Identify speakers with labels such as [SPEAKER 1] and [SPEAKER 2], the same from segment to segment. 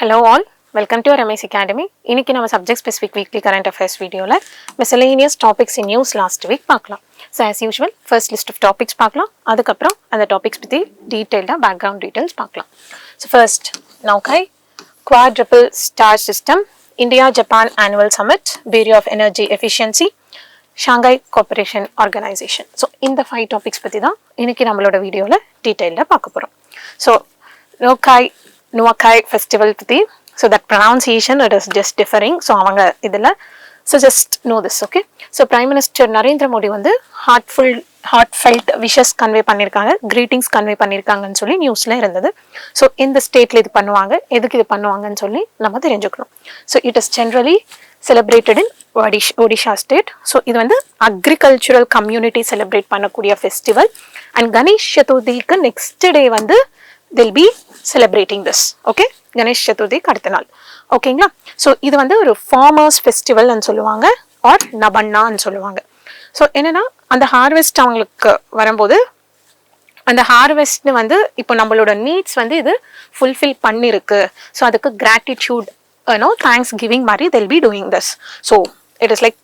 [SPEAKER 1] Hello all, welcome to Aram'S Academy. இன்னைக்கு நம்ம subject specific weekly current affairs videoல miscellaneous topics in news last week பார்க்கலாம். So as usual, first list of topics பார்க்கலாம். அதுக்கப்புறம் அந்த topics பத்தி detailed background details பார்க்கலாம். So first, Naukai quadruple star system, India Japan annual summit, Bureau of Energy Efficiency, Shanghai Cooperation Organization. So இந்த 5 topics பத்தி தான் இன்னைக்கு நம்மளோட வீடியோல detailed பார்க்க போறோம். So Nuakai festival pati, so that pronunciation it is just differing, so avanga idilla, so just know this, okay. So Prime Minister Narendra Modi vandu heartfelt wishes convey pannirukanga, greetings convey pannirukanga nu solli news la irundhathu. So in the state la idu pannuvaanga, edukku idu pannuvaanga nu solli nama therinjukrom. So it is generally celebrated in Odisha state. So idu vandu agricultural community celebrate pannakudiya festival, and Ganesh Chaturthi ku next day vandu they'll be celebrating this, okay. Ganesh Chaturthi அடுத்த நாள், ஓகேங்களா. So இது வந்து ஒரு farmers ஃபெஸ்டிவல்னு சொல்லுவாங்க, R நபன்னான்னு சொல்லுவாங்க. So என்னன்னா அந்த ஹார்வெஸ்ட் அவங்களுக்கு வரும்போது அந்த ஹார்வெஸ்ட்னு வந்து இப்போ நம்மளோட நீட்ஸ் வந்து இது ஃபுல்ஃபில் பண்ணிருக்கு, ஸோ அதுக்கு கிராட்டிடியூட் தேங்க்ஸ் கிவிங் மாதிரி they'll be doing this. So it is like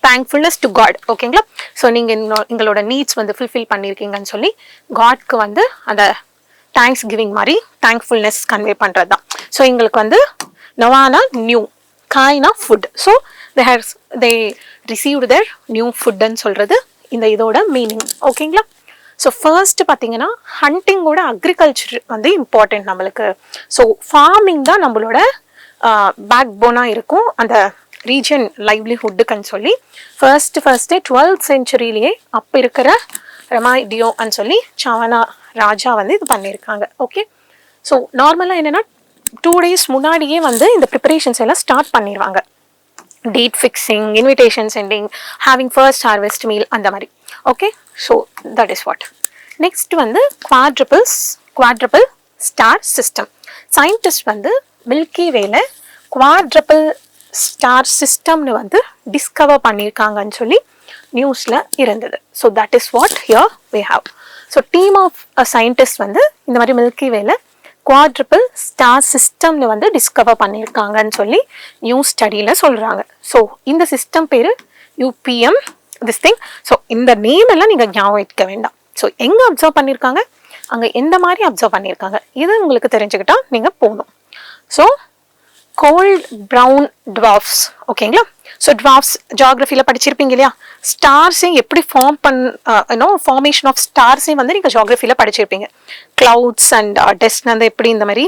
[SPEAKER 1] thankfulness to God, ஓகேங்களா. ஸோ நீங்கள் எங்களோட நீட்ஸ் வந்து ஃபுல்ஃபில் பண்ணியிருக்கீங்கன்னு சொல்லி காட்க்கு வந்து அந்த தேங்க்ஸ் கிவிங் மாதிரி தேங்க்ஃபுல்னஸ் கன்வே பண்ணுறது தான். ஸோ எங்களுக்கு வந்து நவானா நியூ, காய்னா food, so they received their new ஃபுட்டுன்னு சொல்கிறது இந்த இதோட மீனிங், ஓகேங்களா. ஸோ ஃபர்ஸ்ட் பார்த்தீங்கன்னா ஹண்டிங்கோட அக்ரிகல்ச்சர் வந்து இம்பார்ட்டன்ட் நம்மளுக்கு. ஸோ ஃபார்மிங் தான் நம்மளோட பேக் போனாக இருக்கும் அந்த ரீஜன் லைவ்லிஹுட்டுக்குன்னு சொல்லி ஃபர்ஸ்ட்டு 12th centuryலேயே அப்போ இருக்கிற ரமாடியோன்னு சொல்லி சவனா ராஜா வந்து இது பண்ணியிருக்காங்க, ஓகே. ஸோ நார்மலாக என்னென்னா 2 days முன்னாடியே வந்து இந்த ப்ரிப்பரேஷன்ஸ் எல்லாம் ஸ்டார்ட் பண்ணிடுவாங்க. Date fixing, invitation sending, having first harvest meal அந்த மாதிரி, okay. So that is what. Next வந்து குவாட்ரபிள் ஸ்டார் சிஸ்டம். சயின்டிஸ்ட் வந்து மில்கி வேல குவாட்ரபிள் ஸ்டார் சிஸ்டம்னு வந்து டிஸ்கவர் பண்ணியிருக்காங்கன்னு சொல்லி நியூஸில் இருந்தது. So that is what here we have. So team of scientist வந்து இந்த மாதிரி மில்கி வேல குவாட்ரபிள் ஸ்டார் சிஸ்டம்னு வந்து டிஸ்கவர் பண்ணியிருக்காங்கன்னு சொல்லி நியூஸ் ஸ்டடியில் சொல்கிறாங்க. ஸோ இந்த சிஸ்டம் பேர் UPM திஸ் திங். ஸோ இந்த நேம் எல்லாம் நீங்கள் ஞாபகம் வைக்க வேண்டாம். ஸோ எங்கே அப்சர்வ் பண்ணியிருக்காங்க, அங்கே எந்த மாதிரி அப்சர்வ் பண்ணியிருக்காங்க, இது உங்களுக்கு தெரிஞ்சுக்கிட்டா நீங்கள் போகணும். ஸோ கோல்ட் ப்ரௌன் டுவார்ஃப்ஸ், ஓகேங்களா. ஸோ டுவார்ஃப்ஸ் ஜியாகிரஃபியில் படிச்சிருப்பீங்க இல்லையா, ஸ்டார்ஸையும் எப்படி ஃபார்மேஷன் ஆஃப் ஸ்டார்ஸையும் வந்து நீங்கள் ஜியாகிரஃபியில் படிச்சிருப்பீங்க. கிளவுட்ஸ் அண்ட் டஸ்ட் வந்து எப்படி இந்த மாதிரி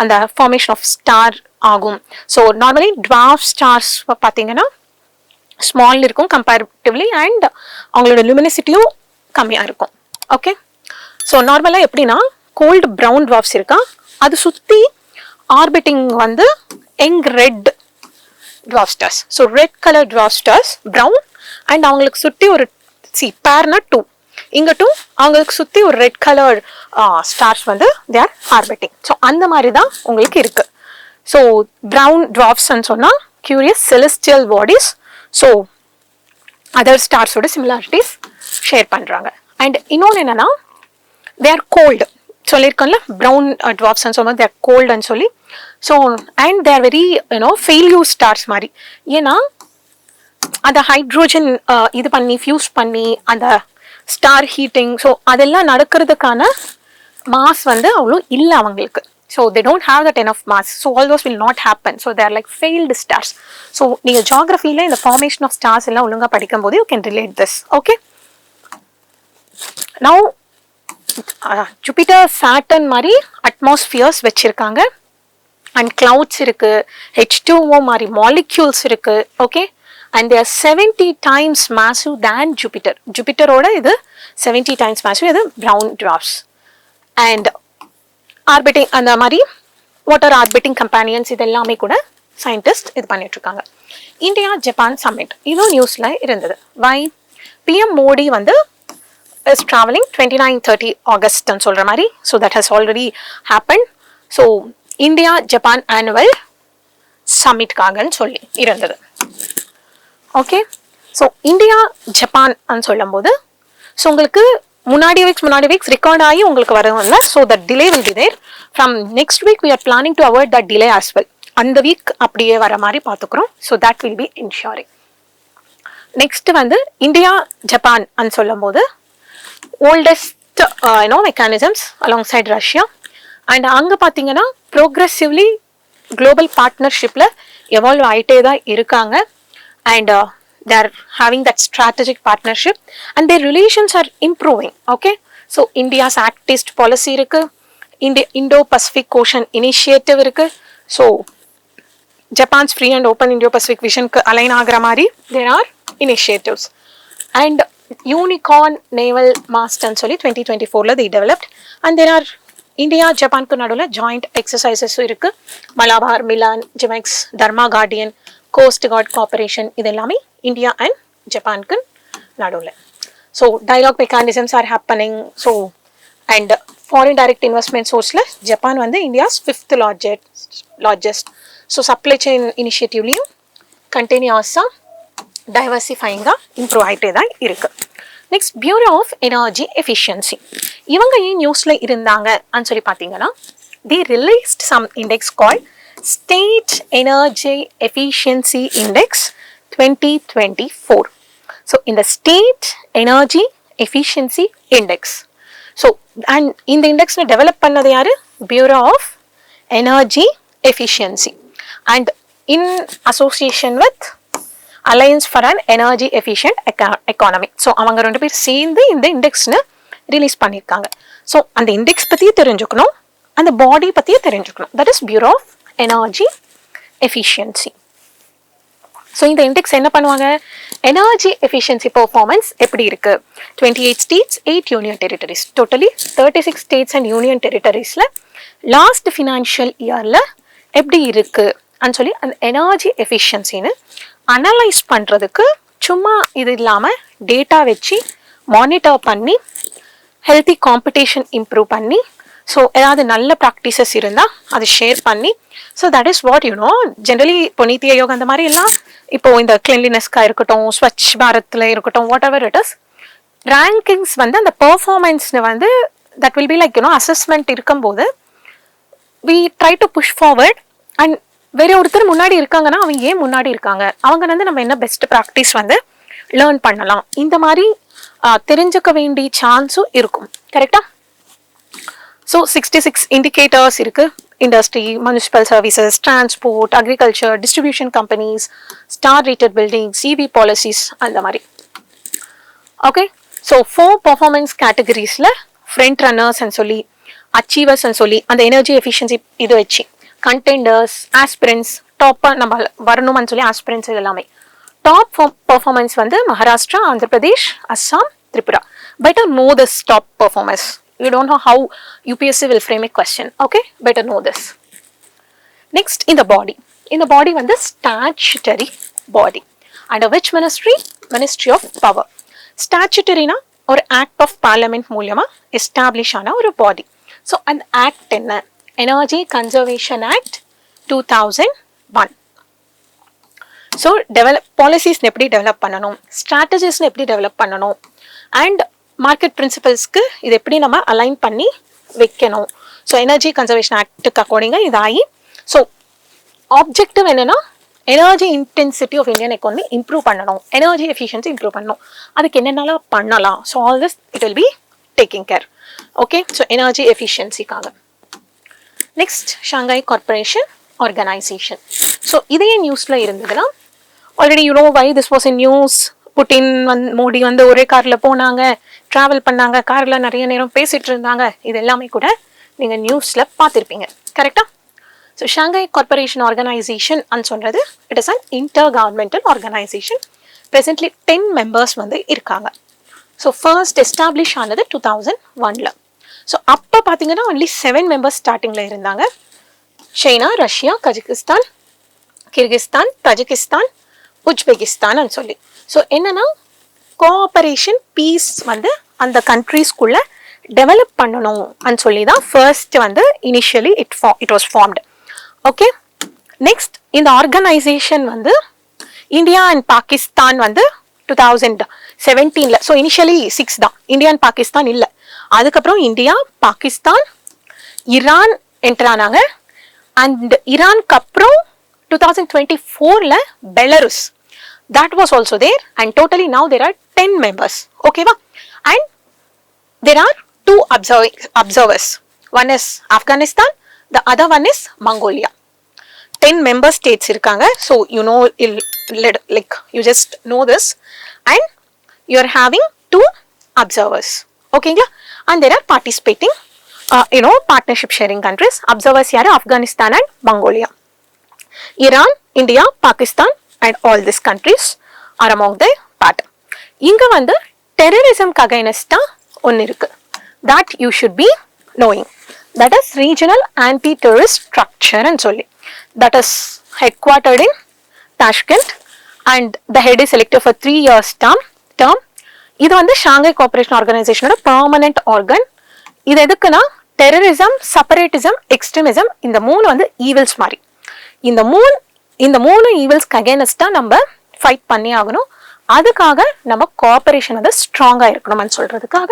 [SPEAKER 1] அந்த ஃபார்மேஷன் ஆஃப் ஸ்டார் ஆகும். ஸோ நார்மலி டுவார்ஃப் ஸ்டார்ஸ் பார்த்தீங்கன்னா ஸ்மால் இருக்கும் கம்பேரிட்டிவ்லி, அண்ட் அவங்களோட லுமினிசிட்டியும் கம்மியாக இருக்கும், ஓகே. ஸோ நார்மலாக எப்படின்னா கோல்டு ப்ரௌன் டுவார்ஃப்ஸ் இருக்கா, அது சுற்றி ஆர்பிட்டிங் வந்து red dwarf stars. So red color dwarf stars, brown, and அவங்களுக்கு சுற்றி ஒரு பேர்னா 2, இங்கே 2, அவங்களுக்கு சுற்றி ஒரு ரெட் கலர் ஸ்டார்ஸ் வந்து they are orbiting. ஸோ அந்த மாதிரி தான் உங்களுக்கு இருக்குது. ஸோ ப்ரௌன் டுவார்ஃப்ஸ்ன்னு சொன்னால் curious celestial bodies. So other ஸ்டார்ஸோட சிமிலாரிட்டிஸ் ஷேர் பண்ணுறாங்க. அண்ட் இன்னொன்று என்னென்னா they are cold. சொல்லியிருக்கோம்ல ப்ரௌன் டுவார்ஃப்ஸ்ன்னு சொல்லும்போது they are coldன்னு சொல்லி. So and they are very failure stars மாதிரி. ஏன்னா அந்த ஹைட்ரோஜன் இது பண்ணி ஃபியூஸ் பண்ணி அந்த ஸ்டார் ஹீட்டிங், ஸோ அதெல்லாம் நடக்கிறதுக்கான மாஸ் வந்து அவ்வளோ இல்லை அவங்களுக்கு. So they don't have that enough mass, so all those will not happen. So they are like failed stars. So நீங்கள் ஜியாகிரஃபியில் இந்த ஃபார்மேஷன் ஆஃப் ஸ்டார்ஸ் எல்லாம் ஒழுங்காக படிக்கும்போது you can relate this, okay. Now Jupiter Saturn மாதிரி atmospheres வச்சிருக்காங்க, and clouds இருக்கு, H2O மாதிரி molecules இருக்கு, okay. And they are 70 times massive than Jupiter. ஜூபிட்டரோட இது 70 times massive, இது ப்ரௌன் டுவார்ஃப்ஸ். அண்ட் ஆர்பிட்டிங் அந்த மாதிரி வாட்டர் ஆர்பிட்டிங் கம்பேனியன்ஸ் இது எல்லாமே கூட சயின்டிஸ்ட் இது பண்ணிட்டு இருக்காங்க. இந்தியா ஜப்பான் சம்மிட் இதுவும் நியூஸ்ல இருந்தது. வை PM மோடி வந்து is traveling 29-30 August ன்னு சொல்ற மாதிரி. So that has already happened. So India Japan annual summit காகன்னு சொல்லி இருந்தது, ஓகே. ஸோ இந்தியா ஜப்பான் சொல்லும் போது ஸோ உங்களுக்கு முன்னாடி வீக்ஸ் ரெக்கார்ட் ஆகி உங்களுக்கு வரும்ல. So that delay will be there. From next week we are planning to avoid that delay as well. அந்த வீக் அப்படியே வர மாதிரி பார்த்துக்கிறோம். So that will be ensuring. Next வந்து இந்தியா ஜப்பான் அன்னு சொல்லும் போது oldest mechanisms alongside Russia. And அங்கே பார்த்தீங்கன்னா ப்ரோக்ரெசிவ்லி குளோபல் பார்ட்னர்ஷிப்பில் எவால்வ் ஆகிட்டே தான் இருக்காங்க. And they are having that strategic partnership and their relations are improving. Okay, so India's Act East policy irukku, Indo-Pacific Ocean Initiative irukku. So Japan's free and open Indo-Pacific vision ku align agra mari there are initiatives. And Unicorn Naval Mast and solli 2024 la they developed, and there are India Japan ku nadula joint exercises irukku. Malabar, Milan, Jimex, Dharma Guardian, Coast Guard Cooperation, idellame India and Japan ku nadula. So dialogue mechanisms are happening. So and foreign direct investment source la Japan வந்து India's 5th largest. So supply chain initiative லியும் continuous diversifying improve ஆயிட்டே தான் இருக்கு. Next, Bureau of Energy Efficiency. இவங்க ஏன் நியூஸ்ல இருந்தாங்க ன்னு சொல்லி பார்த்தீங்கன்னா, they released some index called State Energy Efficiency Index 2024. So in the State Energy Efficiency Index. So and in the index develop பண்ணது யாரு? Bureau of Energy Efficiency and in association with Alliance for an Energy Efficient Economy. So அவங்க ரெண்டு பேர் சேர்ந்து இந்த இண்டெக்ஸ்னு release பண்ணியிருக்காங்க. So அந்த இண்டெக்ஸ் பற்றியே தெரிஞ்சுக்கணும், அந்த பாடி பற்றியே தெரிஞ்சுக்கணும். That is bureau of energy efficiency. So இந்த இண்டெக்ஸ் என்ன பண்ணுவாங்க? எனர்ஜி எஃபிஷியன்சி பெர்ஃபார்மன்ஸ் எப்படி இருக்கு? 28 states, 8 union territories, totally 36 states and union டெரிட்டரிஸில் லாஸ்ட் ஃபினான்ஷியல் இயரில் எப்படி இருக்கு அப்படின்னு சொல்லி அந்த எனர்ஜி எஃபிஷியன்சின்னு அனலைஸ் பண்ணுறதுக்கு சும்மா இது இல்லாமல் டேட்டா வச்சு மானிட்டர் பண்ணி ஹெல்த்தி காம்படிஷன் இம்ப்ரூவ் பண்ணி, ஸோ ஏதாவது நல்ல ப்ராக்டிசஸ் இருந்தால் அதை ஷேர் பண்ணி, so that is what generally இப்போ நீத்தி ஆயோக் அந்த மாதிரி எல்லாம் இப்போ இந்த கிளீன்லினஸ்க்காக இருக்கட்டும், ஸ்வச் பாரத்தில் இருக்கட்டும், whatever it is, rankings வந்து அந்த பெர்ஃபார்மன்ஸ்னு வந்து that will be like assessment இருக்கும்போது we try to push forward. And வேற ஒருத்தர் முன்னாடி இருக்காங்கன்னா அவங்க ஏன் முன்னாடி இருக்காங்க, அவங்க வந்து நம்ம என்ன பெஸ்ட் ப்ராக்டிஸ் வந்து லேர்ன் பண்ணலாம், இந்த மாதிரி தெரிஞ்சுக்க வேண்டிய சான்ஸும் இருக்கும். கரெக்டா? ஸோ 66 இண்டிகேட்டர்ஸ் இருக்கு. Industry, municipal services, transport, agriculture, distribution companies, star rated buildings, CV policies, அந்த மாதிரி. ஓகே, ஸோ 4 பர்ஃபார்மன்ஸ் கேட்டகரிஸில் ஃப்ரண்ட் ரன்னர்ஸ் சொல்லி, அச்சீவர்ஸ் சொல்லி அந்த எனர்ஜி எஃபிஷியன்சி இது வச்சு கண்டெண்டர்ஸ், ஆஸ்பிரன்ஸ், டாப்பாக நம்ம வரணும்னு சொல்லி ஆஸ்பிரன்ஸ் இது எல்லாமே டாப் பர்ஃபார்மன்ஸ் வந்து Maharashtra, Andhra Pradesh, Assam, Tripura. Better know this top performance. You don't know how UPSC will frame a question. Okay, better know this. Next, in the body. In the body வந்து statutory body. Under which ministry? Ministry of Power. Statutoryனா ஒரு act of parliament மூலமா establish ஆன ஒரு பாடி. So அந்த act என்ன? Energy conservation act 2001. So பாலிசிஸ்னு எப்படி develop பண்ணணும், ஸ்ட்ராட்டஜிஸ்னு எப்படி டெவலப் பண்ணணும், அண்ட் மார்க்கெட் பிரின்சிபல்ஸ்க்கு இது எப்படி நம்ம அலைன் பண்ணி வைக்கணும். ஸோ எனர்ஜி கன்சர்வேஷன் ஆக்டுக்கு அக்கார்டிங்காக இதாகி, ஸோ ஆப்ஜெக்டிவ் என்னன்னா energy intensity of Indian economy improve பண்ணணும், எனர்ஜி எஃபிஷியன்சி இம்ப்ரூவ் பண்ணணும். அதுக்கு என்னென்னலாம் பண்ணலாம்? So all this it will be taking care. Okay, so energy எஃபிஷியன்சிக்காக. Next, Shanghai corporation organisation. So இதே நியூஸில் இருந்ததுன்னா already you know why this was in news. Putin Modi வந்து ஒரே காரில் போனாங்க, ட்ராவல் பண்ணாங்க, காரில் நிறைய நேரம் பேசிகிட்டு இருந்தாங்க. இது எல்லாமே கூட நீங்கள் நியூஸில் பார்த்துருப்பீங்க. கரெக்டாக? ஸோ ஷாங்காய் கார்பரேஷன் ஆர்கனைசேஷன் அன்னு சொல்கிறது it is an inter governmental organisation. Presently 10 members வந்து இருக்காங்க. ஸோ ஃபர்ஸ்ட் எஸ்டாப்ளிஷ் ஆனது 2001. ஸோ அப்போ பார்த்தீங்கன்னா ஒன்லி 7 மெம்பர்ஸ் ஸ்டார்டிங்கில் இருந்தாங்க. China, Russia, Kazakhstan, Kyrgyzstan, Tajikistan, Uzbekistan சொல்லி. ஸோ என்னன்னா கோஆபரேஷன், பீஸ் வந்து அந்த கண்ட்ரீஸ்குள்ள டெவலப் பண்ணணும் சொல்லி தான் ஃபர்ஸ்ட் வந்து initially it was formed. Okay, next இந்த ஆர்கனைசேஷன் வந்து இந்தியா அண்ட் பாகிஸ்தான் வந்து 2017ல. ஸோ இனிஷியலி 6 தான், இந்தியா அண்ட் பாகிஸ்தான் இல்லை. அதுக்கப்புறம் இந்தியா, பாகிஸ்தான், ஈரான் என்டர் ஆனாங்க. அண்ட் ஈரானுக்கு அப்புறம் 2024ல Belarus, that was also there, and totally now there are 10 members. Okay va? And there are 2 observers. One is Afghanistan, the other one is Mongolia. 10 member states irukanga. So you know, like you just know this, and you are having 2 observers. Okay la? And there are participating partnership sharing countries. Observers yaru Afghanistan and Mongolia. Iran, India, Pakistan and all these countries are among the part. Inga vandu terrorism ku against one irukku, that you should be knowing. That is regional anti-terrorist structure and solli. That is headquartered in Tashkent, and the head is selected for 3 years term. இது வந்து Shanghai cooperation ஆர்கனைசேஷனோட permanent organ. இது எதுக்குன்னா terrorism, separatism, extremism, இந்த 3 வந்து evils மாதிரி. இந்த மூணு ஈவில்ஸ்க்கு அகேன்ஸ்டா நம்ம ஃபைட் பண்ணி ஆகணும். அதுக்காக நம்ம கோஆபரேஷன் வந்து ஸ்ட்ராங்கா இருக்கணும்னு சொல்றதுக்காக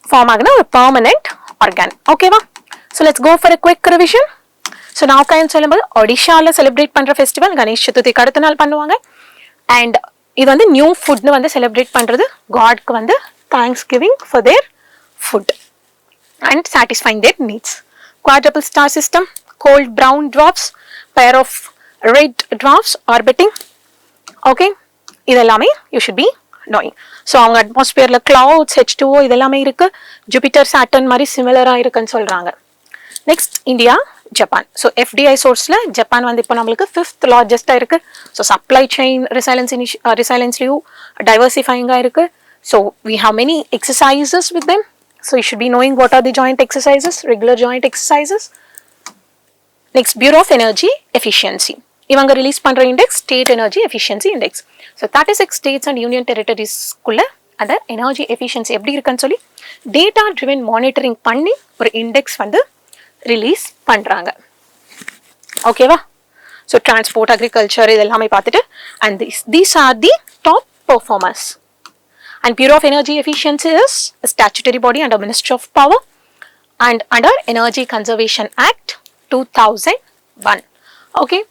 [SPEAKER 1] ஃபார்ம் ஆகின ஒரு பெர்மனன்ட் ஆர்கன். ஓகேவா? So let's go for a quick revision. So நவகாயன்னு சொல்லும்போது ஒடிஷாவில் செலிப்ரேட் பண்ற ஃபெஸ்டிவல் கணேஷ் சதுர்த்திக்கு அடுத்த நாள் பண்ணுவாங்க. அண்ட் இது வந்து நியூ ஃபுட்னு வந்து செலிப்ரேட் பண்றது, காட்க்கு வந்து thanksgiving for their food and satisfying their needs. Quadruple star system, cold brown dwarfs, pair of red dwarfs orbiting. Okay, இதெல்லாமே you should be knowing. So அவங்க அட்மாஸ்பியர்ல clouds, H2O இதெல்லாமே இருக்கு. ஜூபிட்டர், சாட்டர்ன் மாதிரி சிமிலரா இருக்குன்னு சொல்றாங்க. Next India, Japan. So FDI சோர்ஸ்ல Japan வந்து இப்போ நம்மளுக்கு 5th லார்ஜஸ்டா இருக்கு. ஸோ சப்ளை செயின் ரிசைலன்ஸ்லயும் டைவர்சிஃபைங்கா இருக்கு. So we have many exercises with them. So you should be knowing what are the joint exercises, regular joint exercises. Next, Bureau of Energy Efficiency. இவங்க ரிலீஸ் பண்ற index state energy efficiency index. So 36 states and union டெரிட்டரிஸ்க்குள்ள அந்த energy efficiency எப்படி இருக்குன்னு சொல்லி data driven monitoring பண்ணி ஒரு index வந்து ரிலீஸ் பண்றாங்க. ஓகேவா? ஸோ டிரான்ஸ்போர்ட், அக்ரிகல்ச்சர் இதெல்லாமே பார்த்துட்டு, and these are the top performers. And Bureau of Energy Efficiency is a statutory body under Ministry of Power and under Energy Conservation Act 2001. Okay.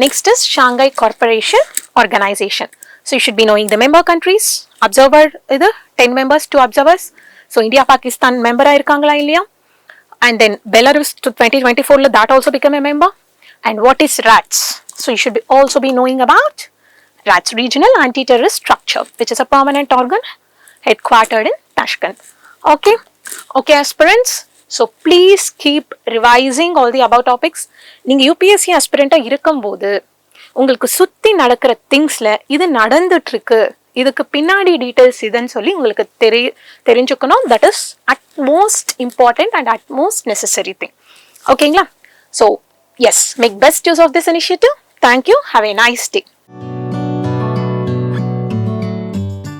[SPEAKER 1] Next is Shanghai Cooperation Organization. So you should be knowing the member countries. Observer either 10 members, 2 observers. So India, Pakistan member irukangala illaya. And then Belarus to 2024 that also become a member. And what is RATS? So you should also be knowing about RATS, Regional Anti-Terrorist Structure, which is a permanent organ headquartered in Tashkent. Okay. Okay, aspirants. So please keep revising all the above topics. நீங்க UPSC aspirant-ஆ இருக்கும்போது உங்களுக்கு சுத்தி நடக்கிற திங்ஸ்ல இது நடந்துட்டு இருக்கு, இதுக்கு பின்னாடி டீடைல்ஸ் இதுன்னு சொல்லி உங்களுக்கு தெரிஞ்சுக்கணும். That is at most important and at most necessary thing. ஓகேங்களா? So yes, make best use of this initiative. Thank you. Have a nice day.